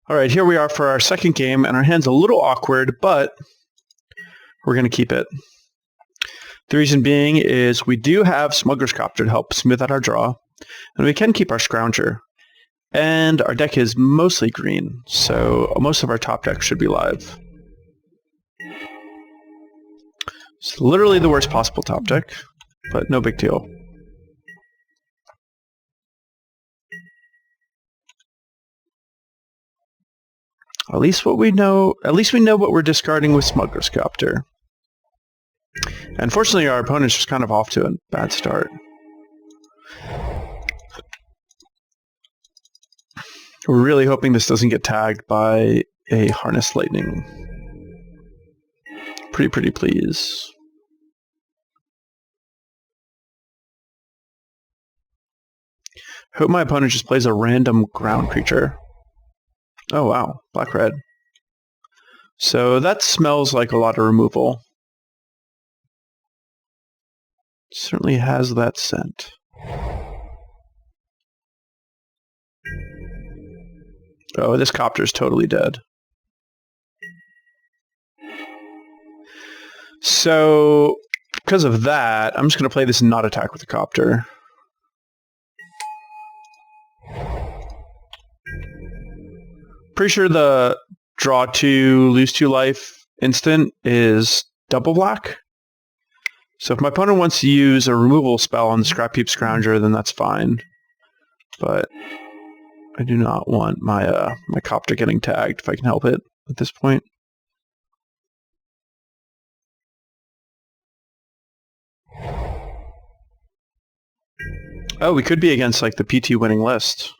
Alright, here we are for our second game, and our hand's a little awkward, but we're going to keep it. The reason being is we do have Smuggler's Copter to help smooth out our draw, and we can keep our Scrounger. And our deck is mostly green, so most of our top deck should be live. It's literally the worst possible top deck, but no big deal. At least we know what we're discarding with Smuggler's Copter. Unfortunately, our opponent's just kind of off to a bad start. We're really hoping this doesn't get tagged by a Harness Lightning. Pretty please. Hope my opponent just plays a random ground creature. Oh wow, black-red. So that smells like a lot of removal. Certainly has that scent. Oh, this Copter's totally dead. So, because of that, I'm just going to play this and not attack with the Copter. Pretty sure the draw 2, lose 2 life instant is double black. So if my opponent wants to use a removal spell on the Scrapheap Scrounger, then that's fine. But I do not want my my Copter getting tagged if I can help it at this point. Oh, we could be against like the PT winning list.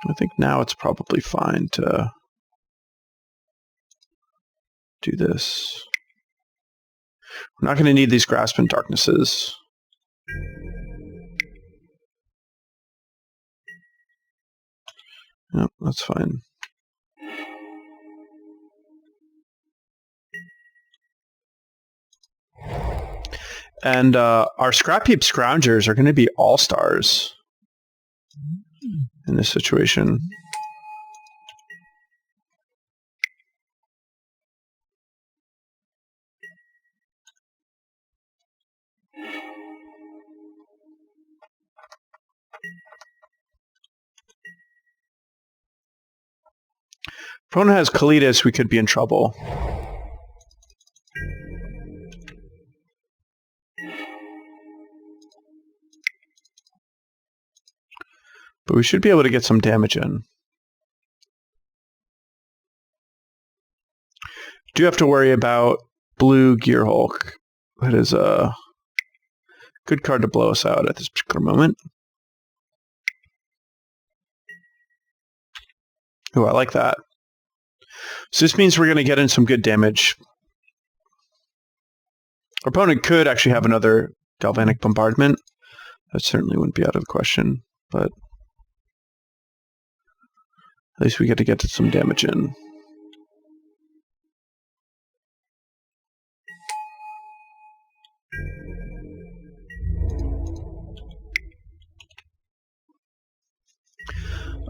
I think now it's probably fine to do this. We're not going to need these Grasp and Darknesses. Yep, that's fine. And our Scrapheap Scroungers are going to be all-stars in this situation. If opponent has Kalitas, we could be in trouble. But we should be able to get some damage in. Do have to worry about blue Gearhulk. That is a good card to blow us out at this particular moment. Ooh, I like that. So this means we're going to get in some good damage. Our opponent could actually have another Galvanic Bombardment. That certainly wouldn't be out of the question, but at least we get to get some damage in.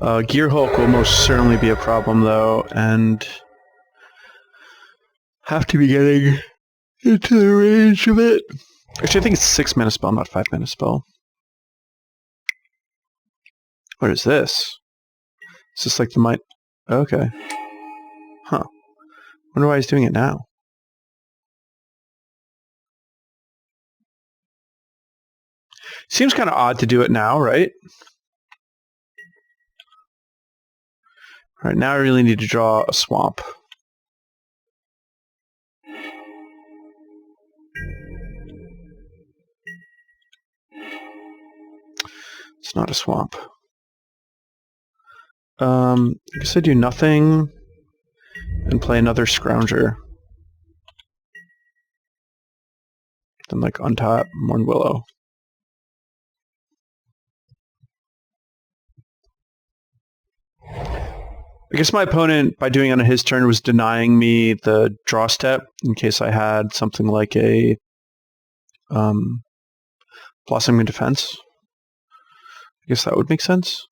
Gearhulk will most certainly be a problem, though, and have to be getting into the range of it. Actually, I think it's 6-mana spell, not 5-mana spell. What is this? Is this like the might? Okay. Huh. Wonder why he's doing it now. Seems kind of odd to do it now, right? Alright, now I really need to draw a swamp. It's not a swamp. I guess I do nothing and play another Scrounger. Then like untap Mournwillow. I guess my opponent, by doing it on his turn, was denying me the draw step in case I had something like a Blossoming Defense. I guess that would make sense.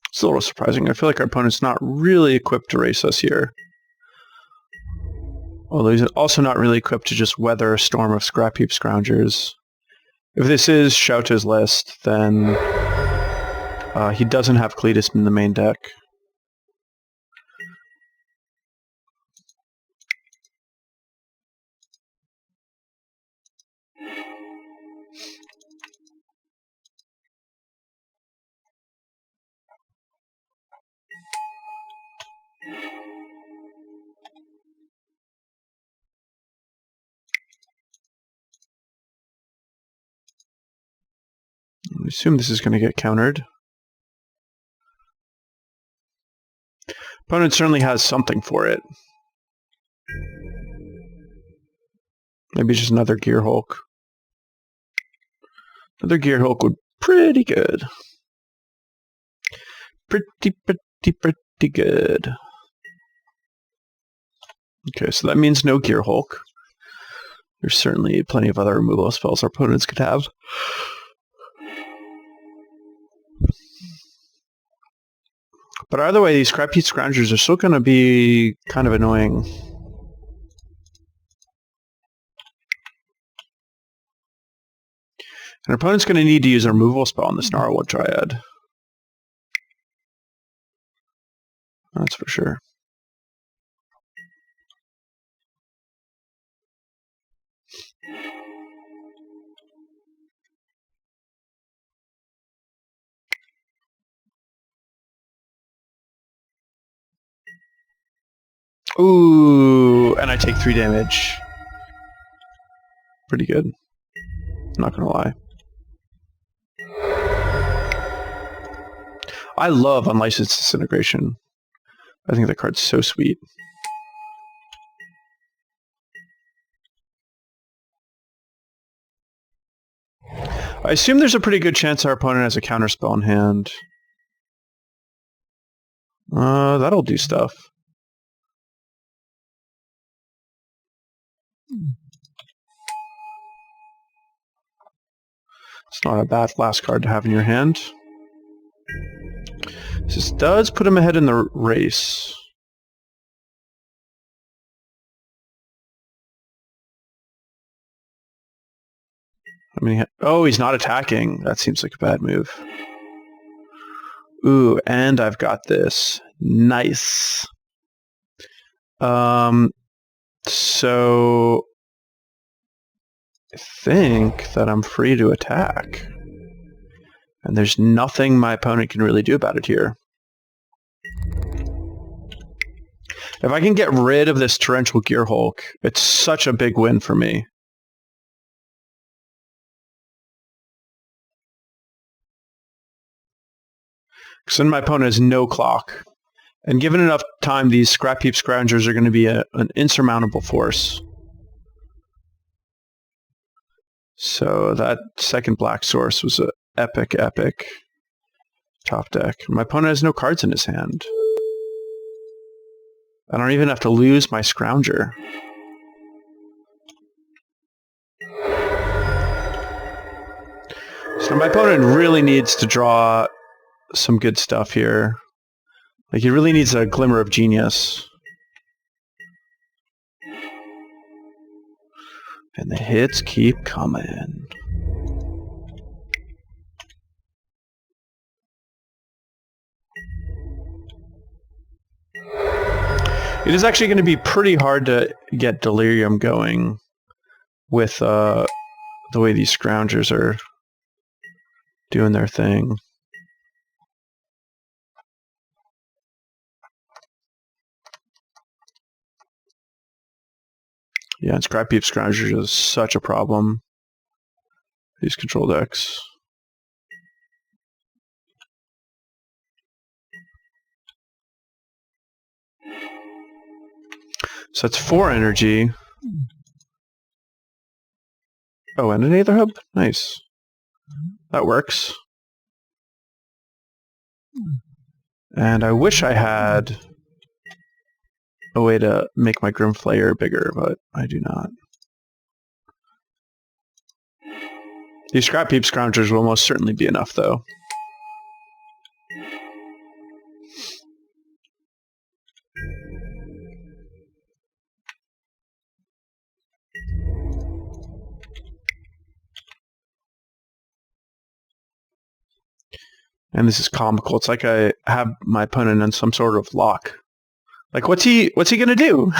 It's a little surprising. I feel like our opponent's not really equipped to race us here. Although he's also not really equipped to just weather a storm of Scrapheap Scroungers. If this is Shouta's list, then he doesn't have Kalitas in the main deck. I assume this is going to get countered. Opponent certainly has something for it. Maybe just another Gear Hulk. Another Gear Hulk would be pretty good. Pretty good. Okay, so that means no Gear Hulk. There's certainly plenty of other removal spells our opponents could have. But either way, these Scrapheap Scroungers are still going to be kind of annoying. And our opponent's going to need to use a removal spell on this Gnarlwood Dryad. That's for sure. Ooh, and I take 3 damage. Pretty good. Not gonna lie. I love Unlicensed Disintegration. I think that card's so sweet. I assume there's a pretty good chance our opponent has a counterspell in hand. That'll do stuff. It's not a bad last card to have in your hand. This does put him ahead in the race. I mean, oh, he's not attacking. That seems like a bad move. Ooh, and I've got this. Nice. So I think that I'm free to attack. And there's nothing my opponent can really do about it here. If I can get rid of this Torrential Gear Hulk, it's such a big win for me. Because then my opponent has no clock. And given enough time, these Scrapheap Scroungers are going to be an insurmountable force. So that second black source was an epic top deck. My opponent has no cards in his hand. I don't even have to lose my Scrounger. So my opponent really needs to draw some good stuff here. Like, he really needs a glimmer of genius. And the hits keep coming. It is actually going to be pretty hard to get Delirium going with the way these Scroungers are doing their thing. Yeah, and Scrapheap Scrounger is such a problem. These control decks. So that's 4 energy. Oh, and an Aether Hub? Nice. That works. And I wish I had a way to make my Grim Flayer bigger, but I do not. These Scrapheap Scroungers will most certainly be enough, though. And this is comical. It's like I have my opponent in some sort of lock. Like, what's he gonna do?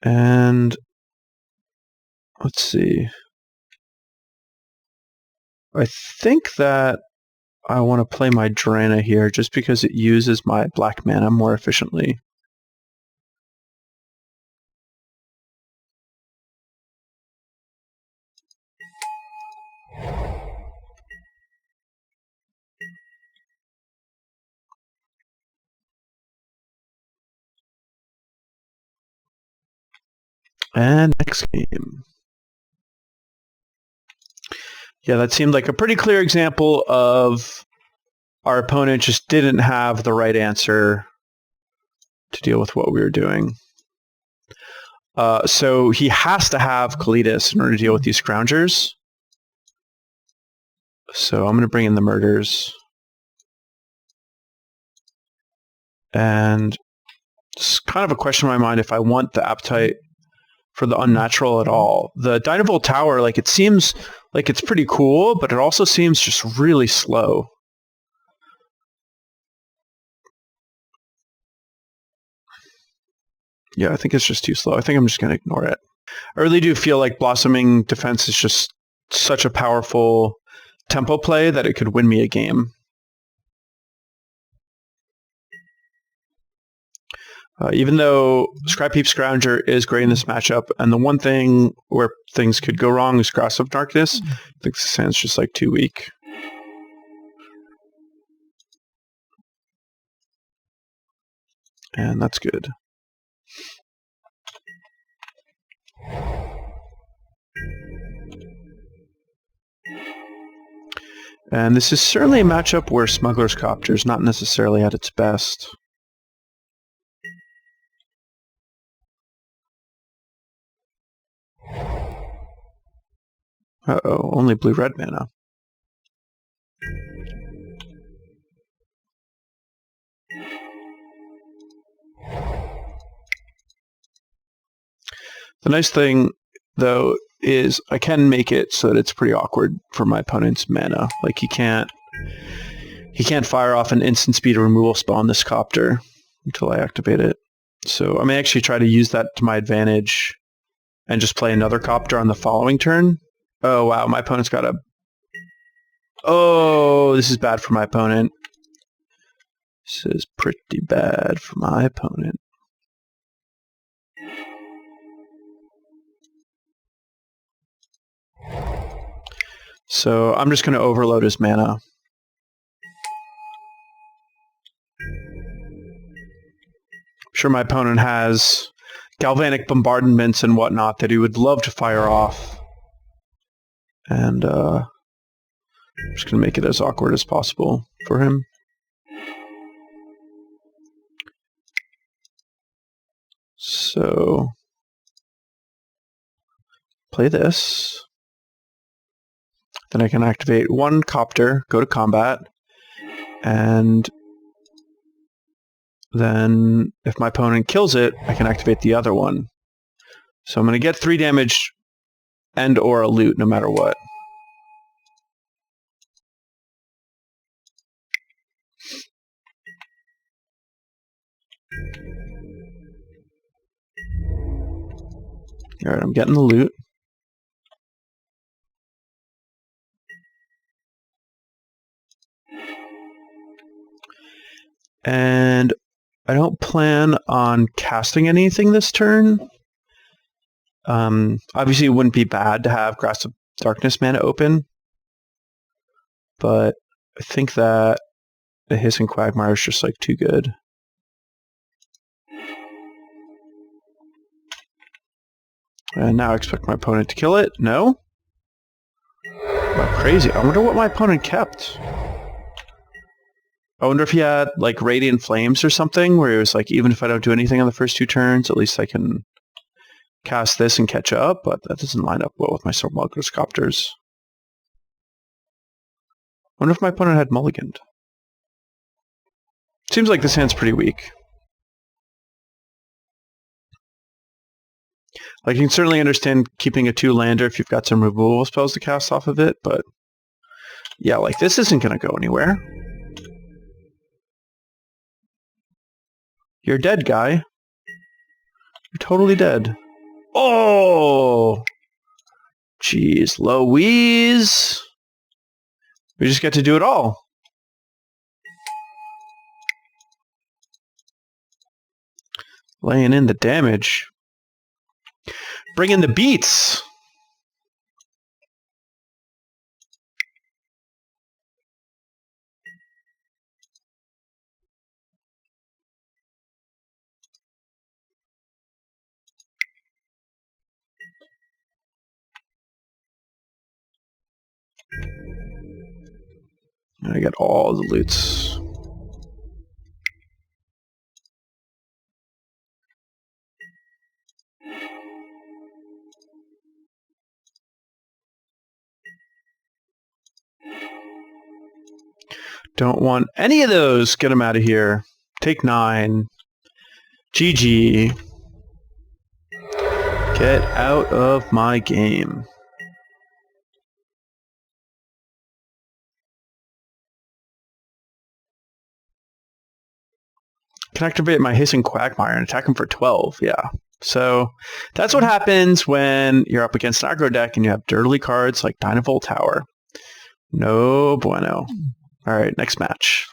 And let's see. I think that I want to play my Drana here just because it uses my black mana more efficiently. And next game. Yeah, that seemed like a pretty clear example of our opponent just didn't have the right answer to deal with what we were doing. So he has to have Kalitas in order to deal with these Scroungers. So I'm going to bring in the Murders. And it's kind of a question in my mind if I want the appetite for the Unnatural at all. The Dynavolt Tower, like, it seems like it's pretty cool, but it also seems just really slow. Yeah, I think it's just too slow. I think I'm just going to ignore it. I really do feel like Blossoming Defense is just such a powerful tempo play that it could win me a game. Even though Scrapheap Scrounger is great in this matchup, and the one thing where things could go wrong is Grasp of Darkness, I think this hand's just like too weak. And that's good. And this is certainly a matchup where Smuggler's Copter is not necessarily at its best. Uh-oh, only blue-red mana. The nice thing, though, is I can make it so that it's pretty awkward for my opponent's mana. Like, he can't fire off an instant speed removal spell on this Copter until I activate it. So I may actually try to use that to my advantage and just play another Copter on the following turn. Oh, wow, my opponent's got a... Oh, this is bad for my opponent. This is pretty bad for my opponent. So I'm just going to overload his mana. I'm sure my opponent has galvanic bombardments and whatnot that he would love to fire off. And I'm just going to make it as awkward as possible for him. So play this. Then I can activate one Copter, go to combat, and then if my opponent kills it, I can activate the other one. So I'm going to get 3 damage and or a loot no matter what. Alright, I'm getting the loot. And I don't plan on casting anything this turn. Obviously, it wouldn't be bad to have Grasp of Darkness mana open. but I think that the Hissing Quagmire is just like too good. And now I expect my opponent to kill it. No? Wow, crazy. I wonder what my opponent kept. I wonder if he had like Radiant Flames or something, where it was like, even if I don't do anything on the first 2 turns, at least I can cast this and catch up, but that doesn't line up well with my Smuggler's Copters. I wonder if my opponent had mulliganed. Seems like this hand's pretty weak. Like, you can certainly understand keeping a 2-lander if you've got some removal spells to cast off of it, but yeah, like, this isn't going to go anywhere. You're dead, guy. You're totally dead. Oh! Jeez Louise! We just get to do it all. Laying in the damage. Bring in the beats! I got all the loots. Don't want any of those. Get them out of here. Take 9. GG. Get out of my game. Can activate my Hissing Quagmire and attack him for 12. Yeah. So that's what happens when you're up against an aggro deck and you have dirty cards like Dynavolt Tower. No bueno. All right, next match.